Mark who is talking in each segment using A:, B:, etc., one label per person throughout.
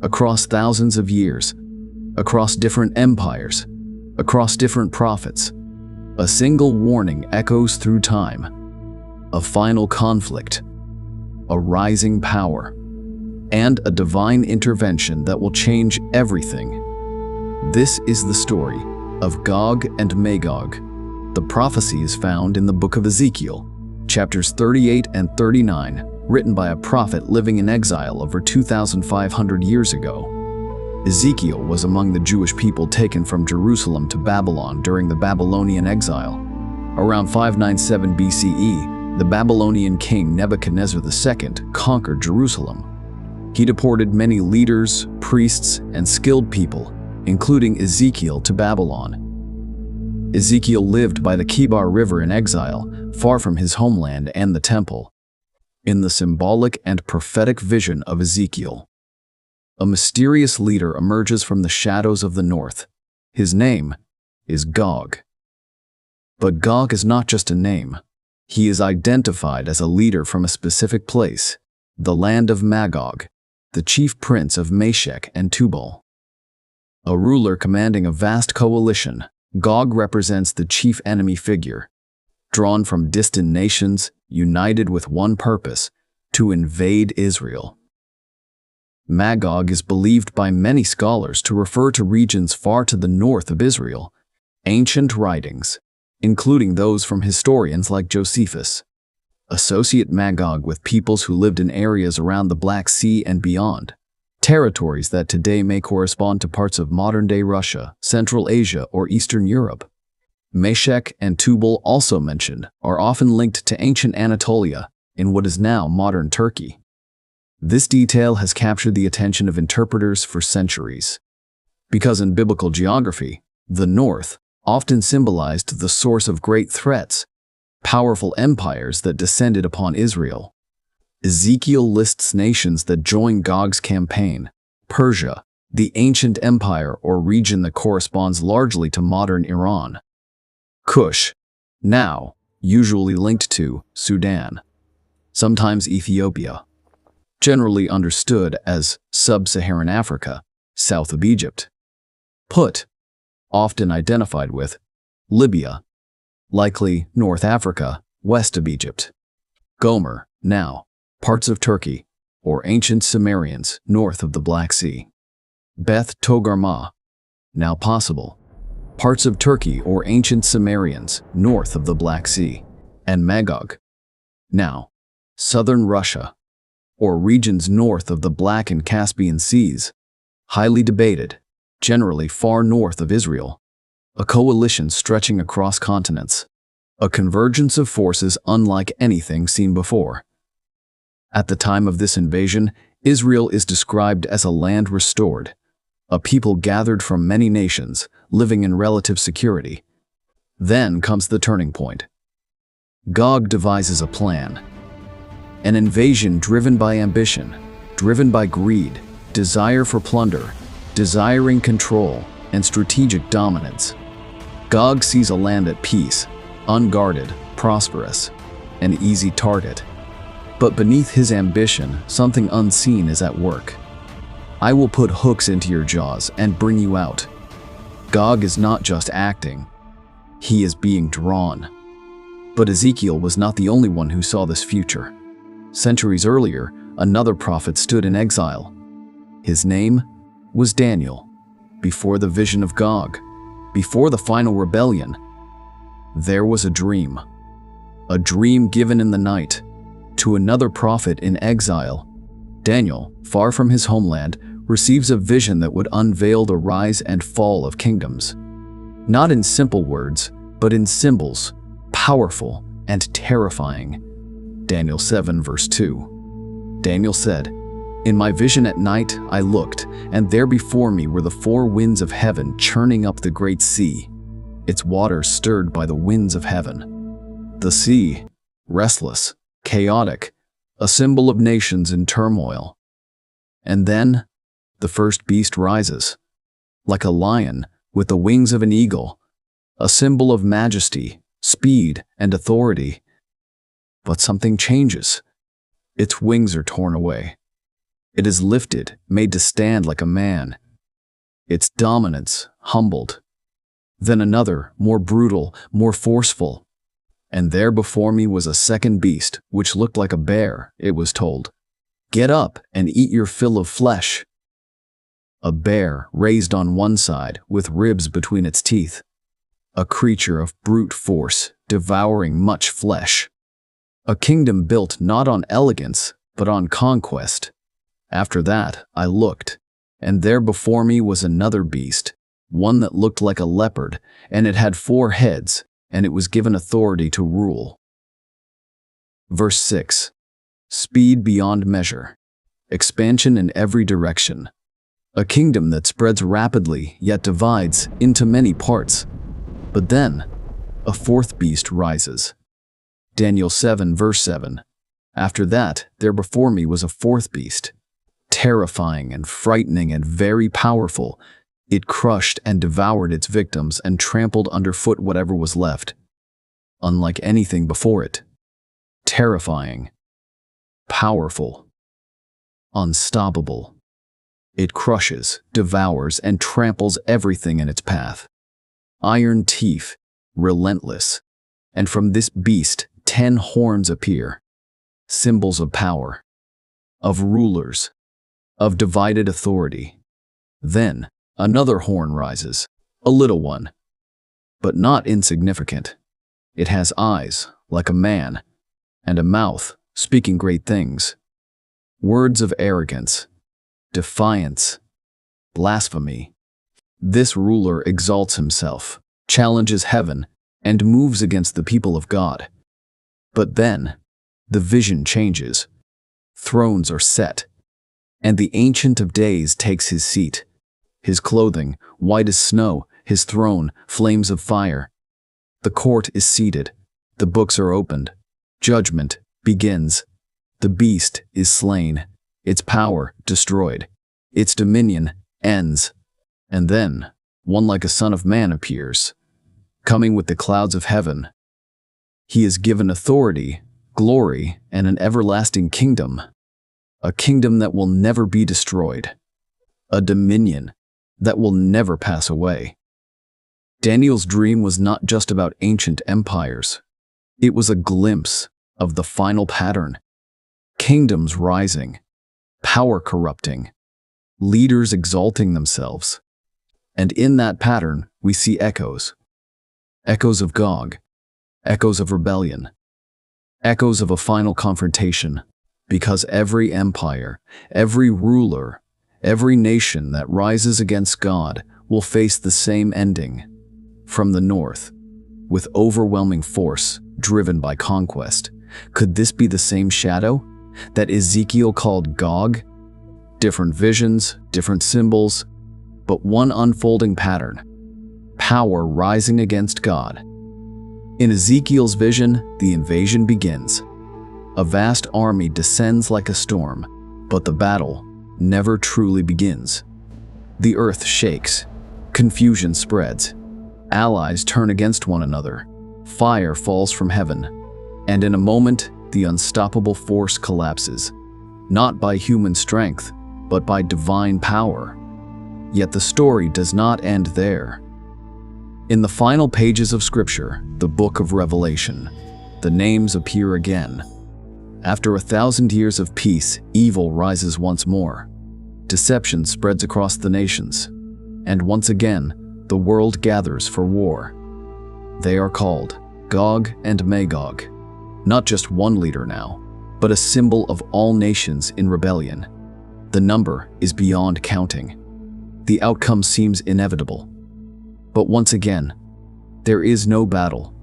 A: across thousands of years, across different empires, across different prophets. A single warning echoes through time. A final conflict, a rising power, and a divine intervention that will change everything. This is the story of Gog and Magog. The prophecy is found in the Book of Ezekiel, chapters 38 and 39, written by a prophet living in exile over 2,500 years ago. Ezekiel was among the Jewish people taken from Jerusalem to Babylon during the Babylonian exile. Around 597 BCE, the Babylonian king Nebuchadnezzar II conquered Jerusalem. He deported many leaders, priests, and skilled people, including Ezekiel, to Babylon. Ezekiel lived by the Kibar River in exile, far from his homeland and the temple. In the symbolic and prophetic vision of Ezekiel, a mysterious leader emerges from the shadows of the north. His name is Gog. But Gog is not just a name. He is identified as a leader from a specific place, the land of Magog, the chief prince of Meshech and Tubal. A ruler commanding a vast coalition, Gog represents the chief enemy figure, drawn from distant nations, united with one purpose: to invade Israel. Magog is believed by many scholars to refer to regions far to the north of Israel. Ancient writings, including those from historians like Josephus, associate Magog with peoples who lived in areas around the Black Sea and beyond, territories that today may correspond to parts of modern-day Russia, Central Asia, or Eastern Europe. Meshech and Tubal, also mentioned, are often linked to ancient Anatolia in what is now modern Turkey. This detail has captured the attention of interpreters for centuries, because in biblical geography, the north often symbolized the source of great threats, powerful empires that descended upon Israel. Ezekiel lists nations that joined Gog's campaign: Persia, the ancient empire or region that corresponds largely to modern Iran; Kush, now usually linked to Sudan; sometimes Ethiopia, generally understood as sub-Saharan Africa, south of Egypt; Put, often identified with Libya, likely North Africa, west of Egypt; Gomer, now parts of Turkey, or ancient Sumerians, north of the Black Sea; Beth Togarmah, now possible, parts of Turkey or ancient Sumerians, north of the Black Sea; and Magog, now southern Russia, or regions north of the Black and Caspian Seas, highly debated, generally far north of Israel. A coalition stretching across continents, a convergence of forces unlike anything seen before. At the time of this invasion, Israel is described as a land restored, a people gathered from many nations, living in relative security. Then comes the turning point. Gog devises a plan. An invasion driven by ambition, driven by greed, desire for plunder, desiring control, and strategic dominance. Gog sees a land at peace, unguarded, prosperous, an easy target. But beneath his ambition, something unseen is at work. I will put hooks into your jaws and bring you out. Gog is not just acting, he is being drawn. But Ezekiel was not the only one who saw this future. Centuries earlier, another prophet stood in exile. His name was Daniel. Before the vision of Gog, before the final rebellion, there was a dream given in the night to another prophet in exile. Daniel, far from his homeland, receives a vision that would unveil the rise and fall of kingdoms. Not in simple words, but in symbols, powerful and terrifying. Daniel 7 verse 2. Daniel said, "In my vision at night I looked, and there before me were the four winds of heaven churning up the great sea, its waters stirred by the winds of heaven." The sea, restless, chaotic, a symbol of nations in turmoil. And then, the first beast rises, like a lion with the wings of an eagle, a symbol of majesty, speed, and authority. But something changes. Its wings are torn away. It is lifted, made to stand like a man. Its dominance humbled. Then another, more brutal, more forceful. And there before me was a second beast, which looked like a bear, it was told. Get up and eat your fill of flesh. A bear raised on one side, with ribs between its teeth. A creature of brute force, devouring much flesh. A kingdom built not on elegance, but on conquest. After that I looked, and there before me was another beast, one that looked like a leopard, and it had 4 heads, and it was given authority to rule. Verse 6. Speed beyond measure. Expansion in every direction. A kingdom that spreads rapidly, yet divides into many parts. But then, a 4th beast rises. Daniel 7 verse 7. After that, there before me was a 4th beast. Terrifying and frightening and very powerful. It crushed and devoured its victims and trampled underfoot whatever was left. Unlike anything before it. Terrifying. Powerful. Unstoppable. It crushes, devours, and tramples everything in its path. Iron teeth, relentless. And from this beast 10 horns appear. Symbols of power. Of rulers. Of divided authority. Then, another horn rises, a little one. But not insignificant. It has eyes, like a man, and a mouth, speaking great things. Words of arrogance, defiance, blasphemy. This ruler exalts himself, challenges heaven, and moves against the people of God. But then, the vision changes. Thrones are set, and the Ancient of Days takes his seat. His clothing, white as snow, his throne, flames of fire. The court is seated, the books are opened, judgment begins. The beast is slain, its power destroyed, its dominion ends. And then, one like a son of man appears, coming with the clouds of heaven. He is given authority, glory, and an everlasting kingdom. A kingdom that will never be destroyed. A dominion that will never pass away. Daniel's dream was not just about ancient empires. It was a glimpse of the final pattern. Kingdoms rising, power corrupting, leaders exalting themselves. And in that pattern, we see echoes. Echoes of Gog, echoes of rebellion, echoes of a final confrontation, because every empire, every ruler, every nation that rises against God will face the same ending. From the north, with overwhelming force, driven by conquest. Could this be the same shadow that Ezekiel called Gog? Different visions, different symbols, but one unfolding pattern. Power rising against God. In Ezekiel's vision, the invasion begins. A vast army descends like a storm, but the battle never truly begins. The earth shakes, confusion spreads, allies turn against one another, fire falls from heaven, and in a moment, the unstoppable force collapses, not by human strength, but by divine power. Yet the story does not end there. In the final pages of Scripture, the Book of Revelation, the names appear again. After 1,000 years of peace, evil rises once more. Deception spreads across the nations, and once again, the world gathers for war. They are called Gog and Magog, not just one leader now, but a symbol of all nations in rebellion. The number is beyond counting. The outcome seems inevitable. But once again, there is no battle.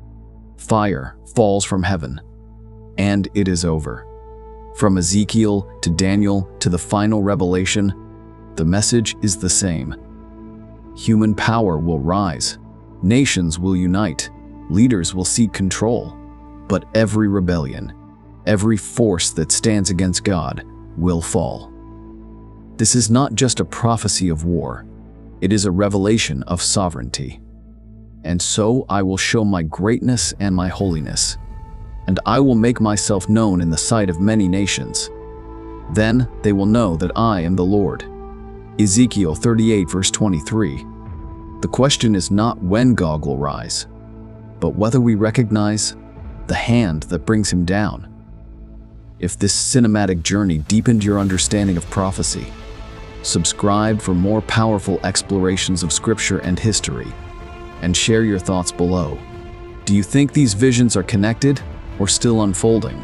A: Fire falls from heaven, and it is over. From Ezekiel to Daniel to the final revelation, the message is the same. Human power will rise, nations will unite, leaders will seek control, but every rebellion, every force that stands against God will fall. This is not just a prophecy of war, it is a revelation of sovereignty. And so I will show my greatness and my holiness, and I will make myself known in the sight of many nations. Then they will know that I am the Lord. Ezekiel 38 verse 23. The question is not when Gog will rise, but whether we recognize the hand that brings him down. If this cinematic journey deepened your understanding of prophecy, subscribe for more powerful explorations of Scripture and history, and share your thoughts below. Do you think these visions are connected or still unfolding?